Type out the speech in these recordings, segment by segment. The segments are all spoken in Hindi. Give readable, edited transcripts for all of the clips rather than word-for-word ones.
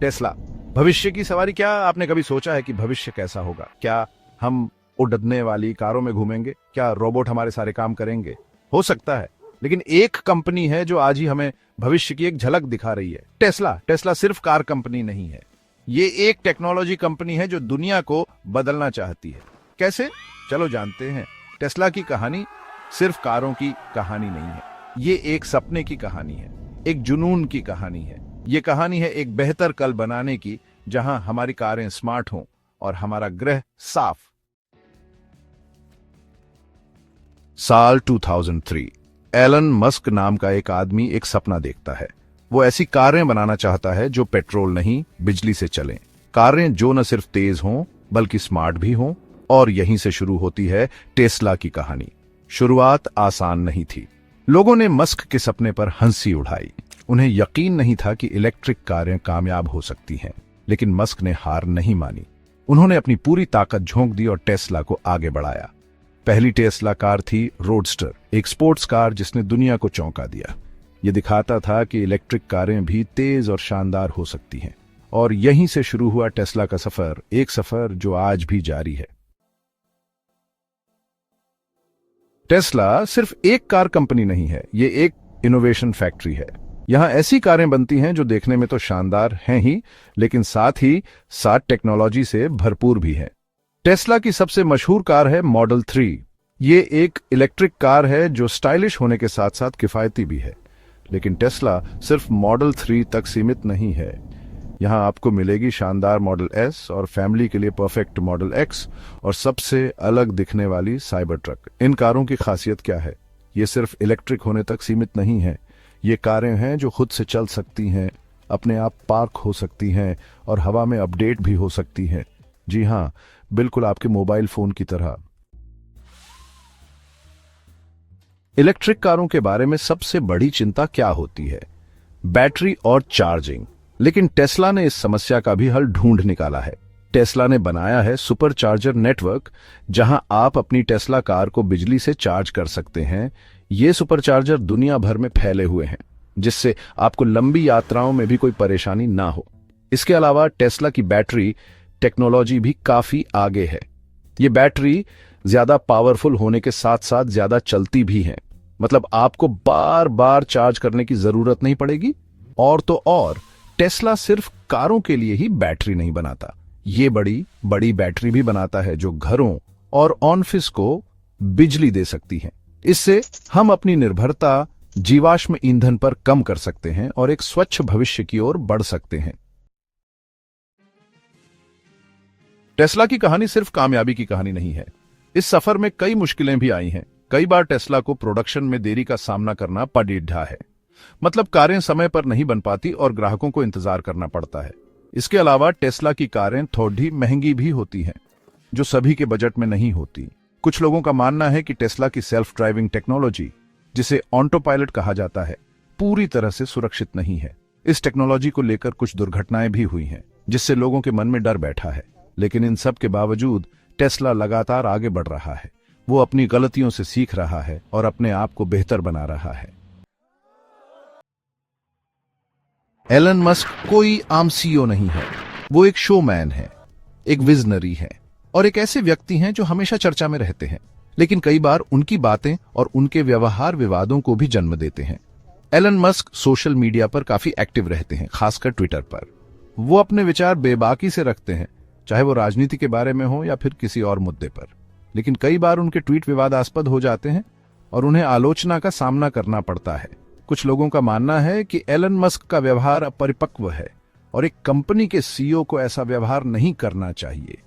टेस्ला। भविष्य की सवारी। क्या आपने कभी सोचा है कि भविष्य कैसा होगा? क्या हम उड़ने वाली कारों में घूमेंगे? क्या रोबोट हमारे सारे काम करेंगे? हो सकता है, लेकिन एक कंपनी है जो आज ही हमें भविष्य की एक झलक दिखा रही है, टेस्ला। टेस्ला सिर्फ कार कंपनी नहीं है, ये एक टेक्नोलॉजी कंपनी है जो दुनिया को बदलना चाहती है। कैसे? चलो जानते हैं। टेस्ला की कहानी सिर्फ कारों की कहानी नहीं है, ये एक सपने की कहानी है, एक जुनून की कहानी है। ये कहानी है एक बेहतर कल बनाने की, जहां हमारी कारें स्मार्ट हों और हमारा ग्रह साफ। साल 2003। एलन मस्क नाम का एक आदमी एक सपना देखता है। वो ऐसी कारें बनाना चाहता है जो पेट्रोल नहीं, बिजली से चलें। कारें जो न सिर्फ तेज हों बल्कि स्मार्ट भी हों। और यहीं से शुरू होती है टेस्ला की कहानी। शुरुआत आसान नहीं थी। लोगों ने मस्क के सपने पर हंसी उड़ाई। उन्हें यकीन नहीं था कि इलेक्ट्रिक कारें कामयाब हो सकती हैं। लेकिन मस्क ने हार नहीं मानी। उन्होंने अपनी पूरी ताकत झोंक दी और टेस्ला को आगे बढ़ाया। पहली टेस्ला कार थी रोडस्टर, एक स्पोर्ट्स कार जिसने दुनिया को चौंका दिया। यह दिखाता था कि इलेक्ट्रिक कारें भी तेज और शानदार हो सकती हैं। और यहीं से शुरू हुआ टेस्ला का सफर, एक सफर जो आज भी जारी है। टेस्ला सिर्फ एक कार कंपनी नहीं है, ये एक इनोवेशन फैक्ट्री है। यहां ऐसी कारें बनती हैं जो देखने में तो शानदार हैं ही, लेकिन साथ ही साथ टेक्नोलॉजी से भरपूर भी हैं। टेस्ला की सबसे मशहूर कार है मॉडल 3। ये एक इलेक्ट्रिक कार है जो स्टाइलिश होने के साथ साथ किफायती भी है। लेकिन टेस्ला सिर्फ मॉडल 3 तक सीमित नहीं है। यहां आपको मिलेगी शानदार मॉडल एस और फैमिली के लिए परफेक्ट मॉडल एक्स और सबसे अलग दिखने वाली साइबर ट्रक। इन कारों की खासियत क्या है? ये सिर्फ इलेक्ट्रिक होने तक सीमित नहीं है। ये कारें हैं जो खुद से चल सकती हैं, अपने आप पार्क हो सकती हैं और हवा में अपडेट भी हो सकती हैं। जी हां, बिल्कुल आपके मोबाइल फोन की तरह। इलेक्ट्रिक कारों के बारे में सबसे बड़ी चिंता क्या होती है? बैटरी और चार्जिंग। लेकिन टेस्ला ने इस समस्या का भी हल ढूंढ निकाला है। टेस्ला ने बनाया है सुपर चार्जर नेटवर्क, जहां आप अपनी टेस्ला कार को बिजली से चार्ज कर सकते हैं। ये सुपर चार्जर दुनिया भर में फैले हुए हैं, जिससे आपको लंबी यात्राओं में भी कोई परेशानी ना हो। इसके अलावा टेस्ला की बैटरी टेक्नोलॉजी भी काफी आगे है। ये बैटरी ज्यादा पावरफुल होने के साथ साथ ज्यादा चलती भी है। मतलब आपको बार बार चार्ज करने की जरूरत नहीं पड़ेगी। और तो और, टेस्ला सिर्फ कारों के लिए ही बैटरी नहीं बनाता, ये बड़ी बड़ी बैटरी भी बनाता है जो घरों और ऑफिस को बिजली दे सकती है। इससे हम अपनी निर्भरता जीवाश्म ईंधन पर कम कर सकते हैं और एक स्वच्छ भविष्य की ओर बढ़ सकते हैं। टेस्ला की कहानी सिर्फ कामयाबी की कहानी नहीं है। इस सफर में कई मुश्किलें भी आई हैं। कई बार टेस्ला को प्रोडक्शन में देरी का सामना करना पड़ा है। मतलब कारें समय पर नहीं बन पाती और ग्राहकों को इंतजार करना पड़ता है। इसके अलावा टेस्ला की कारें थोड़ी महंगी भी होती हैं, जो सभी के बजट में नहीं होती। कुछ लोगों का मानना है कि टेस्ला की सेल्फ ड्राइविंग टेक्नोलॉजी, जिसे ऑटो पायलट कहा जाता है, पूरी तरह से सुरक्षित नहीं है। इस टेक्नोलॉजी को लेकर कुछ दुर्घटनाएं भी हुई हैं, जिससे लोगों के मन में डर बैठा है। लेकिन इन सब के बावजूद टेस्ला लगातार आगे बढ़ रहा है। वो अपनी गलतियों से सीख रहा है और अपने आप को बेहतर बना रहा है। एलन मस्क कोई आम सीईओ नहीं है। वो एक शोमैन है, एक विजनरी है और एक ऐसे व्यक्ति हैं जो हमेशा चर्चा में रहते हैं। लेकिन कई बार उनकी बातें और उनके व्यवहार विवादों को भी जन्म देते हैं। एलन मस्क सोशल मीडिया पर काफी एक्टिव रहते हैं, खासकर ट्विटर पर। वो अपने विचार बेबाकी से रखते हैं, चाहे वो राजनीति के बारे में हो या फिर किसी और मुद्दे पर। लेकिन कई बार उनके ट्वीट विवादास्पद हो जाते हैं और उन्हें आलोचना का सामना करना पड़ता है। कुछ लोगों का मानना है कि एलन मस्क का व्यवहार अपरिपक्व है और एक कंपनी के सीईओ को ऐसा व्यवहार नहीं करना चाहिए।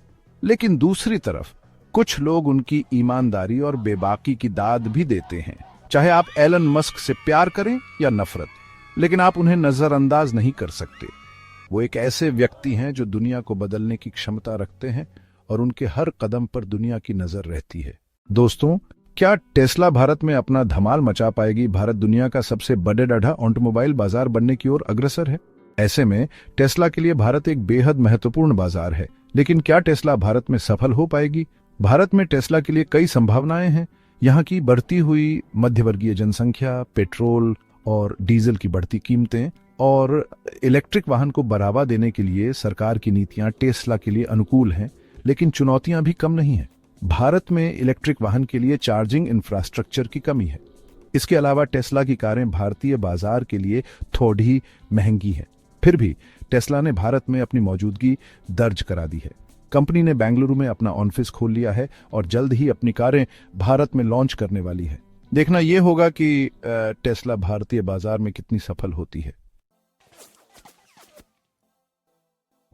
लेकिन दूसरी तरफ कुछ लोग उनकी ईमानदारी और बेबाकी की दाद भी देते हैं। चाहे आप एलन मस्क से प्यार करें या नफरत, लेकिन आप उन्हें नजरअंदाज नहीं कर सकते। वो एक ऐसे व्यक्ति हैं जो दुनिया को बदलने की क्षमता रखते हैं और उनके हर कदम पर दुनिया की नजर रहती है। दोस्तों, क्या टेस्ला भारत में अपना धमाल मचा पाएगी? भारत दुनिया का सबसे बड़े ऑटोमोबाइल बाजार बनने की ओर अग्रसर है। ऐसे में टेस्ला के लिए भारत एक बेहद महत्वपूर्ण बाजार है। लेकिन क्या टेस्ला भारत में सफल हो पाएगी? भारत में टेस्ला के लिए कई संभावनाएं हैं। यहाँ की बढ़ती हुई मध्यवर्गीय जनसंख्या, पेट्रोल और डीजल की बढ़ती कीमतें और इलेक्ट्रिक वाहन को बढ़ावा देने के लिए सरकार की नीतियां टेस्ला के लिए अनुकूल हैं, लेकिन चुनौतियां भी कम नहीं हैं। भारत में इलेक्ट्रिक वाहन के लिए चार्जिंग इंफ्रास्ट्रक्चर की कमी है। इसके अलावा टेस्ला की कारें भारतीय बाजार के लिए थोड़ी महंगी हैं। फिर भी टेस्ला ने भारत में अपनी मौजूदगी दर्ज करा दी है। कंपनी ने बेंगलुरु में अपना ऑफिस खोल लिया है और जल्द ही अपनी कारें भारत में लॉन्च करने वाली है। देखना यह होगा कि टेस्ला भारतीय बाजार में कितनी सफल होती है।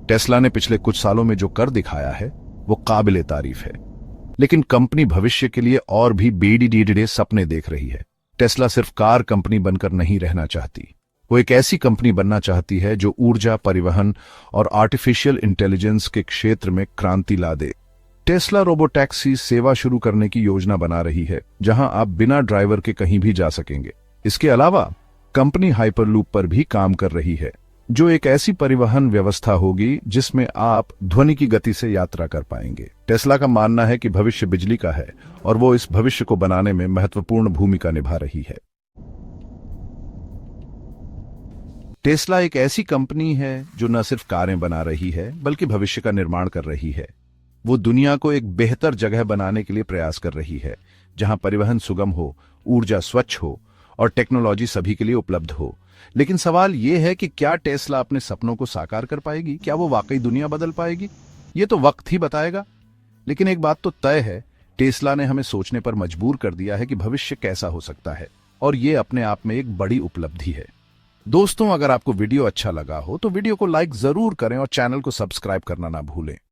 टेस्ला ने पिछले कुछ सालों में जो कर दिखाया है वो काबिले तारीफ है, लेकिन कंपनी भविष्य के लिए और भी बेड़ी सपने देख रही है। टेस्ला सिर्फ कार कंपनी बनकर नहीं रहना चाहती, वो एक ऐसी कंपनी बनना चाहती है जो ऊर्जा, परिवहन और आर्टिफिशियल इंटेलिजेंस के क्षेत्र में क्रांति ला दे। टेस्ला रोबोटैक्सी सेवा शुरू करने की योजना बना रही है, जहां आप बिना ड्राइवर के कहीं भी जा सकेंगे। इसके अलावा कंपनी हाइपरलूप पर भी काम कर रही है, जो एक ऐसी परिवहन व्यवस्था होगी जिसमें आप ध्वनि की गति से यात्रा कर पाएंगे। टेस्ला का मानना है कि भविष्य बिजली का है और वो इस भविष्य को बनाने में महत्वपूर्ण भूमिका निभा रही है। टेस्ला एक ऐसी कंपनी है जो न सिर्फ कारें बना रही है बल्कि भविष्य का निर्माण कर रही है। वो दुनिया को एक बेहतर जगह बनाने के लिए प्रयास कर रही है, जहां परिवहन सुगम हो, ऊर्जा स्वच्छ हो और टेक्नोलॉजी सभी के लिए उपलब्ध हो। लेकिन सवाल यह है कि क्या टेस्ला अपने सपनों को साकार कर पाएगी? क्या वो वाकई दुनिया बदल पाएगी? ये तो वक्त ही बताएगा। लेकिन एक बात तो तय है, टेस्ला ने हमें सोचने पर मजबूर कर दिया है कि भविष्य कैसा हो सकता है, और ये अपने आप में एक बड़ी उपलब्धि है। दोस्तों, अगर आपको वीडियो अच्छा लगा हो तो वीडियो को लाइक जरूर करें और चैनल को सब्सक्राइब करना ना भूलें।